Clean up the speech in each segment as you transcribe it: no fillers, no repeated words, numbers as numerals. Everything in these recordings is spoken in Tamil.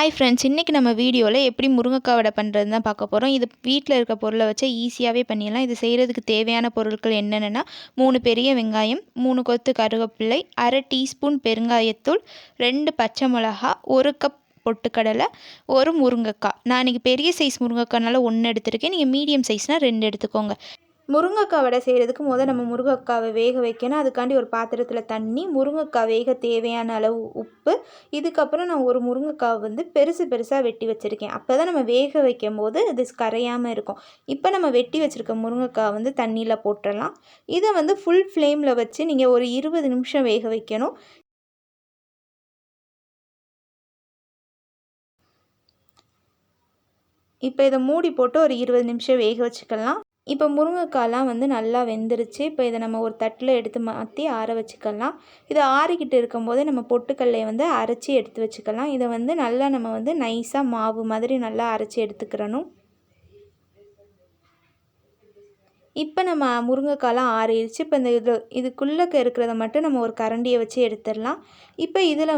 ஹாய் ஃப்ரெண்ட்ஸ், இன்றைக்கி நம்ம வீடியோவில் எப்படி முருங்கைக்காய் வடை பண்ணுறதுன்னு தான் பார்க்க போகிறோம். இது வீட்டில் இருக்க பொருளை வச்சு ஈஸியாகவே பண்ணிடலாம். இது செய்கிறதுக்கு தேவையான பொருட்கள் என்னென்னா 3 பெரிய வெங்காயம், 3 கொத்து கருவேப்பிலை, அரை டீஸ்பூன் பெருங்காயத்தூள், 2 பச்சை மிளகா, 1 கப் பொட்டுக்கடலை, 1 முருங்கைக்காய். நான் இன்றைக்கி பெரிய சைஸ் முருங்கைக்காய்னால 1 எடுத்திருக்கேன். நீங்கள் மீடியம் சைஸ்னால் 2 எடுத்துக்கோங்க. முருங்கைக்காய் வடை செய்கிறதுக்கு நம்ம முருங்கைக்காவை வேக வைக்கணும். அதுக்காண்டி ஒரு பாத்திரத்தில் தண்ணி, முருங்கைக்காய் வேக தேவையான அளவு உப்பு, இதுக்கப்புறம் நான் ஒரு முருங்கைக்காவை பெருசு பெருசாக வெட்டி வச்சுருக்கேன். அப்போ தான் நம்ம வேக வைக்கும் போது அது கரையாமல் இருக்கும். இப்போ நம்ம வெட்டி வச்சுருக்க முருங்கைக்காய் தண்ணியில் போட்டுடலாம். இதை ஃபுல் ஃப்ளேமில் வச்சு நீங்கள் ஒரு 20 நிமிஷம் வேக வைக்கணும். இப்போ இதை மூடி போட்டு ஒரு 20 நிமிஷம் வேக வச்சுக்கலாம். இப்போ முருங்கைக்காய்லாம் நல்லா வெந்துருச்சு. இப்போ இதை நம்ம ஒரு தட்டில் எடுத்து மாற்றி ஆற வச்சுக்கலாம். இதை ஆறிக்கிட்டு இருக்கும்போதே நம்ம பொட்டுக்கல்லையை அரைச்சி எடுத்து வச்சுக்கலாம். இதை நல்லா நம்ம நைஸாக மாவு மாதிரி நல்லா அரைச்சி எடுத்துக்கிறணும். இப்போ நம்ம முருங்கைக்காய்லாம் ஆறிடுச்சு. இப்போ இந்த இதுக்குள்ளே இருக்கிறத மட்டும் நம்ம ஒரு கரண்டியை வச்சு எடுத்துடலாம். இப்போ இதில்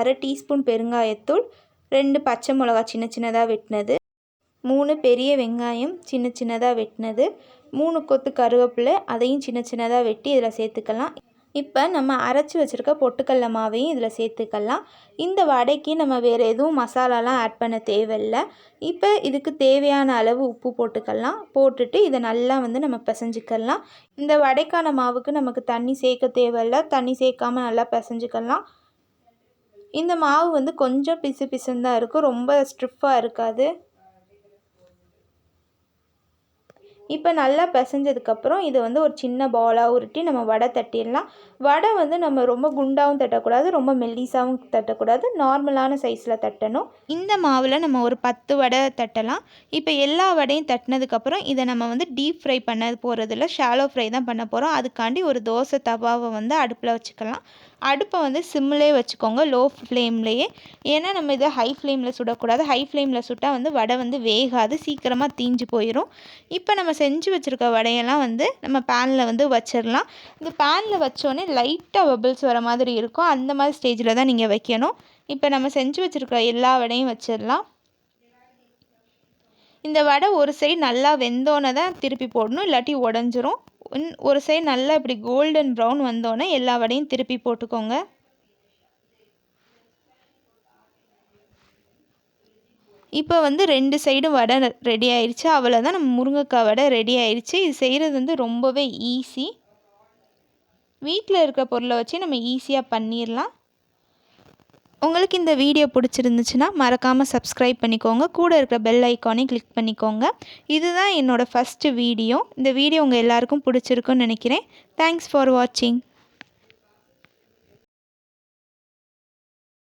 அரை டீஸ்பூன் பெருங்காயத்தூள், 2 பச்சை மிளகா சின்ன சின்னதாக வெட்டினது, 3 பெரிய வெங்காயம் சின்ன சின்னதாக வெட்டினது, 3 கொத்து கருவேப்பிலை அதையும் சின்ன சின்னதாக வெட்டி இதில் சேர்த்துக்கலாம். இப்போ நம்ம அரைச்சி வச்சுருக்க பொட்டுக்கடலை மாவையும் இதில் சேர்த்துக்கலாம். இந்த வடைக்கு நம்ம வேறு எதுவும் மசாலாலாம் ஆட் பண்ண தேவையில்லை. இப்போ இதுக்கு தேவையான அளவு உப்பு போட்டுக்கலாம். போட்டுட்டு இதை நல்லா நம்ம பிசைஞ்சிக்கலாம். இந்த வடைக்கான மாவுக்கு நமக்கு தண்ணி சேர்க்க தேவையில்லை. தண்ணி சேர்க்காமல் நல்லா பிசைஞ்சிக்கலாம். இந்த மாவு கொஞ்சம் பிசு பிசுன்னு தான் இருக்கும், ரொம்ப ஸ்ட்ரிஃபாக இருக்காது. இப்போ நல்லா பிசைஞ்சதுக்கப்புறம் இதை ஒரு சின்ன பாலாக உருட்டி நம்ம வடை தட்டிடலாம். வடை நம்ம ரொம்ப குண்டாகவும் தட்டக்கூடாது, ரொம்ப மெல்லிசாகவும் தட்டக்கூடாது, நார்மலான சைஸில் தட்டணும். இந்த மாவில் நம்ம ஒரு 10 வடை தட்டலாம். இப்போ எல்லா வடையும் தட்டினதுக்கப்புறம் இதை நம்ம டீப் ஃப்ரை பண்ண போகிறதில்ல, ஷாலோ ஃப்ரை தான் பண்ண போகிறோம். அதுக்காண்டி ஒரு தோசை தவாவை அடுப்பில் வச்சுக்கலாம். அடுப்பை சிம்மிலே வச்சுக்கோங்க, லோ ஃப்ளேம்லேயே. ஏன்னா நம்ம இதை ஹை ஃப்ளேமில் சுடக்கூடாது. ஹை ஃப்ளேமில் சுட்டால் வடை வேகாது, சீக்கிரமாக தீஞ்சு போயிடும். இப்போ நம்ம செஞ்சு வச்சுருக்க வடையெல்லாம் நம்ம பேனில் வச்சிடலாம். இந்த பேனில் வச்சோடனே லைட்டாக பபிள்ஸ் வர மாதிரி இருக்கும். அந்த மாதிரி ஸ்டேஜில் தான் நீங்கள் வைக்கணும். இப்போ நம்ம செஞ்சு வச்சுருக்க எல்லா வடையும் வச்சிடலாம். இந்த வடை ஒரு சைடு நல்லா வெந்தோன்னே தான் திருப்பி போடணும், இல்லாட்டி உடஞ்சிரும். ஒரு சைடு நல்லா இப்படி கோல்டன் ப்ரௌன் வந்தோடனே எல்லா வடையும் திருப்பி போட்டுக்கோங்க. இப்போ 2 சைடும் வடை ரெடி ஆயிடுச்சு. அவ்வளோதான், நம்ம முருங்கைக்காய் வடை ரெடி ஆயிடுச்சு. இது செய்கிறது ரொம்பவே ஈஸி. வீட்டில் இருக்கிற பொருளை வச்சு நம்ம ஈஸியாக பண்ணிடலாம். உங்களுக்கு இந்த வீடியோ பிடிச்சிருந்துச்சுன்னா மறக்காமல் சப்ஸ்கிரைப் பண்ணிக்கோங்க. கூட இருக்கிற பெல் ஐக்கானையும் கிளிக் பண்ணிக்கோங்க. இதுதான் என்னோடய ஃபஸ்ட்டு வீடியோ. இந்த வீடியோ உங்கள் எல்லாருக்கும் பிடிச்சிருக்குன்னு நினைக்கிறேன். தேங்க்ஸ் ஃபார் வாட்சிங்.